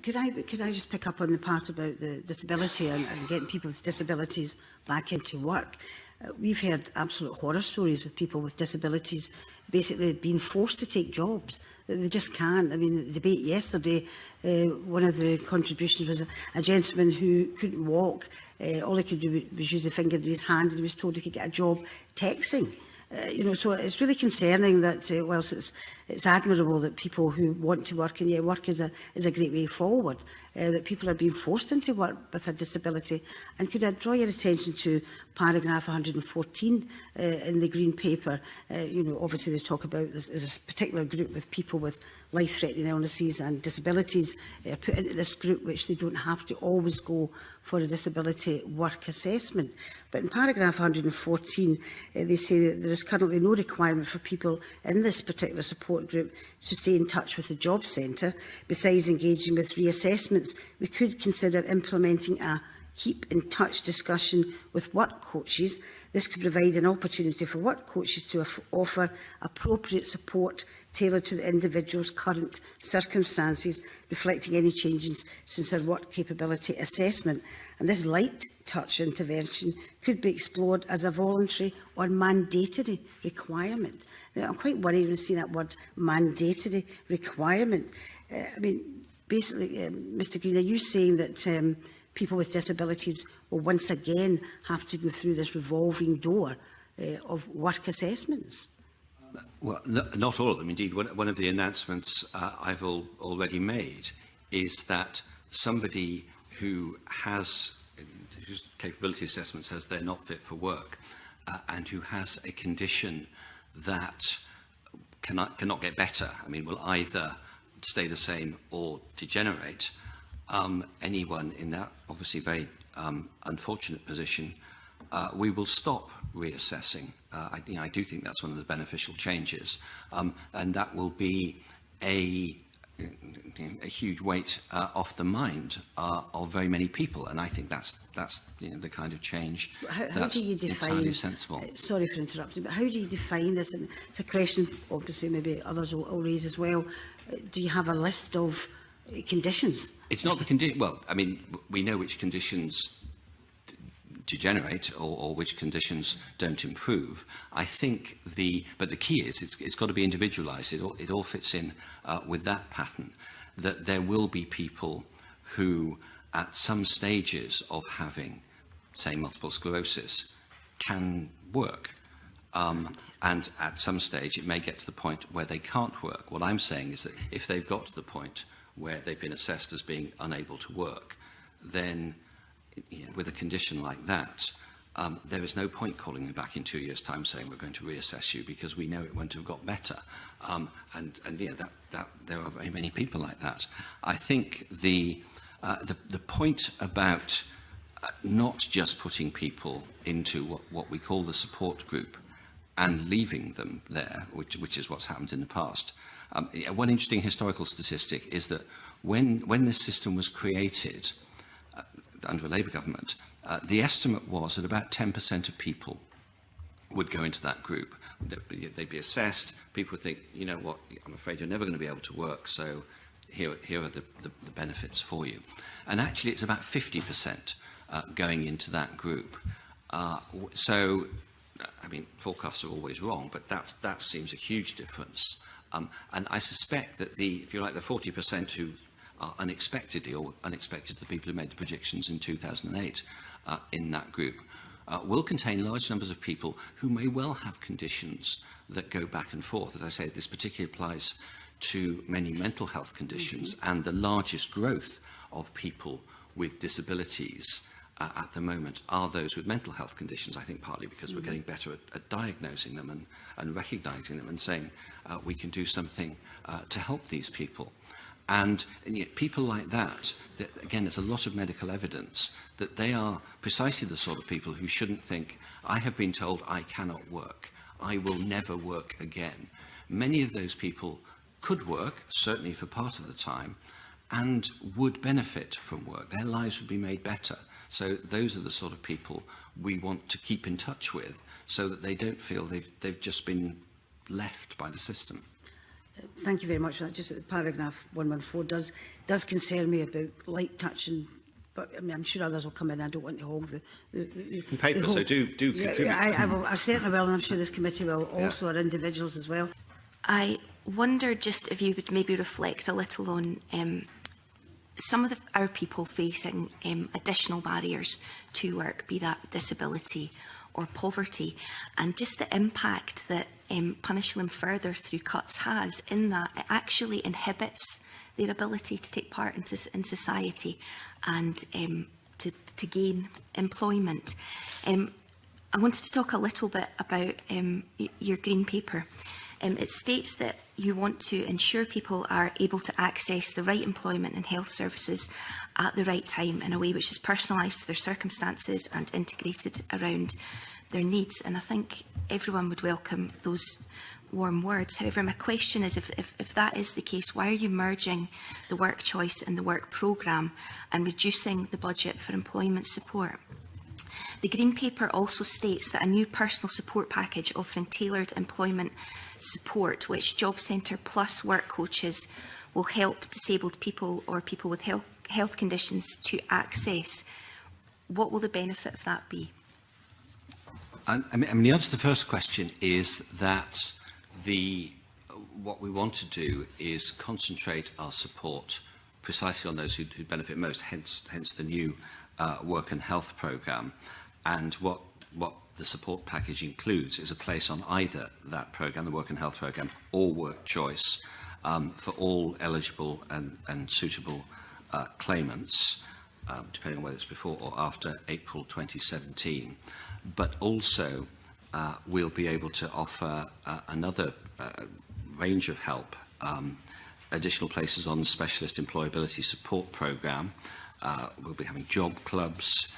Could I just pick up on the part about the disability and getting people with disabilities back into work? We've heard absolute horror stories with people with disabilities basically being forced to take jobs that they just can't. I mean, the debate yesterday, one of the contributions was a gentleman who couldn't walk. All he could do was use a finger in his hand, and he was told he could get a job texting. So it's really concerning that whilst it's admirable that people who want to work, and work is a great way forward, that people are being forced into work with a disability. And could I draw your attention to paragraph 114 in the Green Paper? Obviously they talk about there's a particular group with people with life-threatening illnesses and disabilities put into this group, which they don't have to always go for a disability work assessment. But in paragraph 114, they say that there is currently no requirement for people in this particular support group to stay in touch with the job centre. Besides engaging with reassessments, we could consider implementing a keep in touch discussion with work coaches. This could provide an opportunity for work coaches to offer appropriate support tailored to the individual's current circumstances, reflecting any changes since their work capability assessment. And this light touch intervention could be explored as a voluntary or mandatory requirement. Now, I'm quite worried when I see that word mandatory requirement. Basically, Mr Green, are you saying that people with disabilities will once again have to go through this revolving door of work assessments? Well, not all of them. Indeed, one of the announcements I've already made is that somebody whose capability assessment says they're not fit for work and who has a condition that cannot get better, will either stay the same or degenerate, anyone in that obviously very unfortunate position, we will stop reassessing. I do think that's one of the beneficial changes, and that will be a huge weight off the mind of very many people, and I think that's the kind of change that's entirely sensible. Sorry for interrupting, but how do you define this? And it's a question, obviously, maybe others will raise as well. Do you have a list of conditions? It's not the condition. Well, we know which conditions degenerate or which conditions don't improve. I think but the key is it's got to be individualised. It all fits in with that pattern, that there will be people who at some stages of having, say, multiple sclerosis can work. And at some stage it may get to the point where they can't work. What I'm saying is that if they've got to the point where they've been assessed as being unable to work, then with a condition like that, there is no point calling them back in 2 years' time saying we're going to reassess you because we know it won't have got better. That there are very many people like that. I think the point about not just putting people into what we call the support group and leaving them there, which is what's happened in the past. One interesting historical statistic is that when this system was created under a Labour government, the estimate was that about 10% of people would go into that group. They'd be assessed. People would think, you know what, I'm afraid you're never going to be able to work, so here are the benefits for you. And actually it's about 50% going into that group. Forecasts are always wrong, but that seems a huge difference. And I suspect that if you like, the 40% who are unexpected to the people who made the predictions in 2008 in that group, will contain large numbers of people who may well have conditions that go back and forth. As I say, this particularly applies to many mental health conditions, and the largest growth of people with disabilities at the moment are those with mental health conditions, I think partly because we're getting better at diagnosing them and recognising them and saying we can do something to help these people. And yet people like that, again, there's a lot of medical evidence that they are precisely the sort of people who shouldn't think, I have been told I cannot work, I will never work again. Many of those people could work, certainly for part of the time, and would benefit from work. Their lives would be made better. So those are the sort of people we want to keep in touch with so that they don't feel they've just been left by the system. Thank you very much for that. Just that paragraph 114 does concern me about light touch, and but I mean, I'm sure others will come in. I don't want to hog the paper, whole, so do contribute. Yeah, I certainly will, and I'm sure this committee will also, or individuals as well. I wonder just if you would maybe reflect a little on some of our people facing additional barriers to work, be that disability or poverty, and just the impact that punishing them further through cuts has, in that it actually inhibits their ability to take part in society and to gain employment. I wanted to talk a little bit about your Green Paper. It states that you want to ensure people are able to access the right employment and health services at the right time in a way which is personalised to their circumstances and integrated around their needs. And I think everyone would welcome those warm words. However, my question is, if that is the case, why are you merging the work choice and the work programme and reducing the budget for employment support? The Green Paper also states that a new personal support package offering tailored employment support, which Job Centre plus work coaches will help disabled people or people with health conditions to access. What will the benefit of that be? I mean, the answer to the first question is that what we want to do is concentrate our support precisely on those who benefit most, hence the new work and health programme. And what the support package includes is a place on either that programme, the work and health programme, or work choice for all eligible and suitable claimants, depending on whether it's before or after April 2017. But also we'll be able to offer another range of help, additional places on the Specialist Employability Support Programme. We'll be having job clubs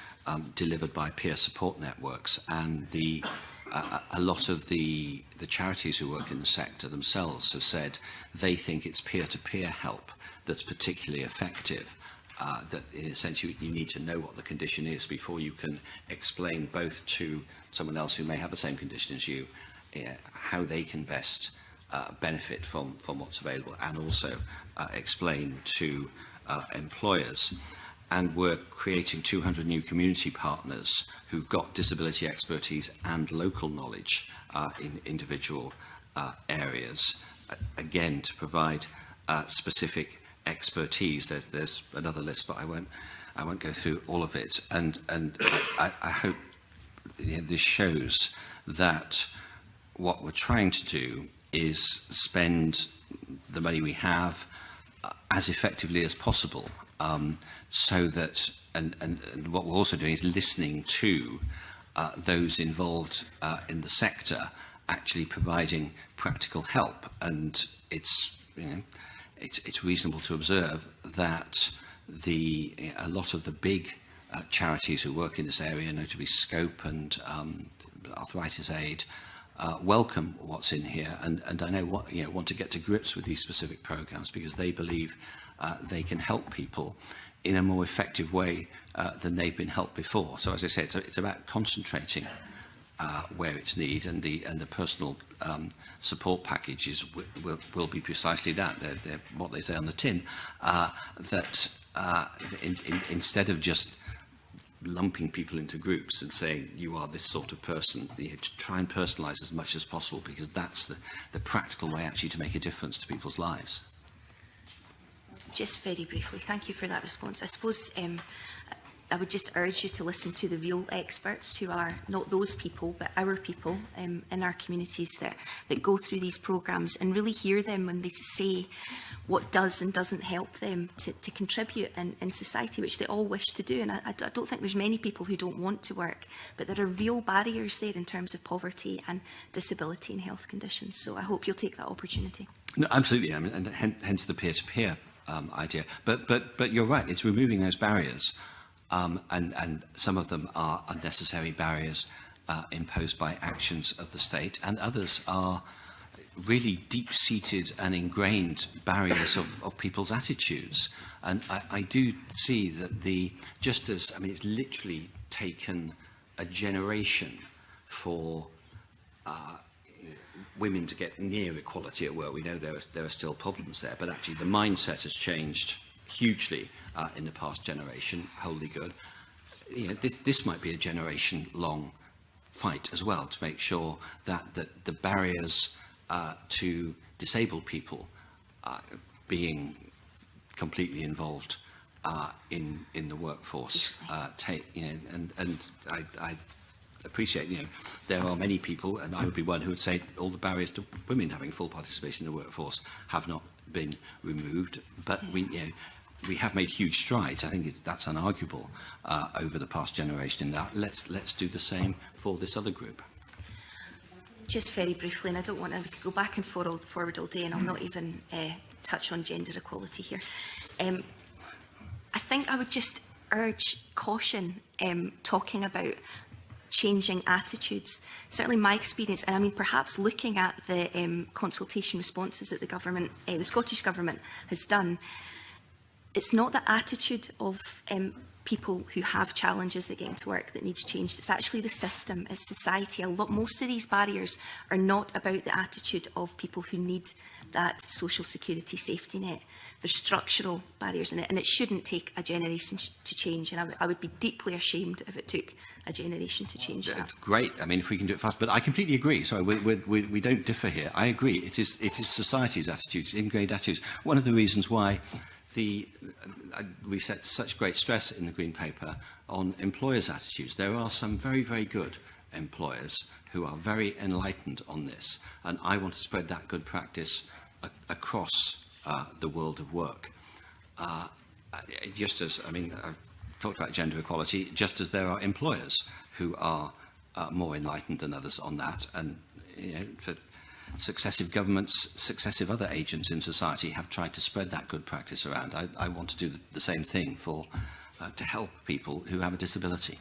delivered by peer support networks, and a lot of the charities who work in the sector themselves have said they think it's peer-to-peer help that's particularly effective. That in a sense you need to know what the condition is before you can explain both to someone else who may have the same condition as you how they can best benefit from what's available, and also explain to employers. And we're creating 200 new community partners who've got disability expertise and local knowledge in individual areas, again to provide specific expertise. There's another list, but I won't go through all of it. And I hope this shows that what we're trying to do is spend the money we have as effectively as possible, so that and what we're also doing is listening to those involved in the sector, actually providing practical help. And it's reasonable to observe that a lot of the big charities who work in this area, notably Scope and Arthritis Aid, welcome what's in here, and I know want to get to grips with these specific programs, because they believe they can help people in a more effective way than they've been helped before. So, as I said, it's about concentrating where it's needed, and the personal support packages will be precisely that. They're what they say on the tin, that instead of just lumping people into groups and saying you are this sort of person, to try and personalise as much as possible, because that's the practical way actually to make a difference to people's lives. Just very briefly, thank you for that response. I suppose I would just urge you to listen to the real experts, who are not those people, but our people in our communities that go through these programmes, and really hear them when they say what does and doesn't help them to contribute in society, which they all wish to do. And I don't think there's many people who don't want to work, but there are real barriers there in terms of poverty and disability and health conditions. So I hope you'll take that opportunity. No, absolutely, and hence the peer-to-peer idea. But you're right, it's removing those barriers. And some of them are unnecessary barriers imposed by actions of the state, and others are really deep-seated and ingrained barriers of people's attitudes. And I do see that it's literally taken a generation for women to get near equality at work. We know there are still problems there, but actually the mindset has changed hugely in the past generation. Wholly good. This might be a generation-long fight as well, to make sure that the barriers to disabled people being completely involved in the workforce and I appreciate, there are many people, and I would be one who would say all the barriers to women having full participation in the workforce have not been removed, but we have made huge strides. I think that's unarguable over the past generation in that. Let's do the same for this other group. Just very briefly, and I don't want to, we could go back and forward all day, and I'll not even touch on gender equality here. I think I would just urge caution talking about changing attitudes. Certainly my experience, and I mean perhaps looking at the consultation responses that the government, the Scottish Government has done, it's not the attitude of people who have challenges that get into work that needs changed. It's actually the system, it's society. Most of these barriers are not about the attitude of people who need that social security safety net. There's structural barriers in it, and it shouldn't take a generation to change. And I would be deeply ashamed if it took a generation to change that. Great. I mean, if we can do it fast, but I completely agree. Sorry, we don't differ here. I agree. It is society's attitudes, ingrained attitudes. One of the reasons why we set such great stress in the Green Paper on employers' attitudes. There are some very, very good employers who are very enlightened on this, and I want to spread that good practice across the world of work. Just as, I mean, I've talked about gender equality, just as there are employers who are more enlightened than others on that, and for successive governments, successive other agents in society have tried to spread that good practice around. I want to do the same thing to help people who have a disability.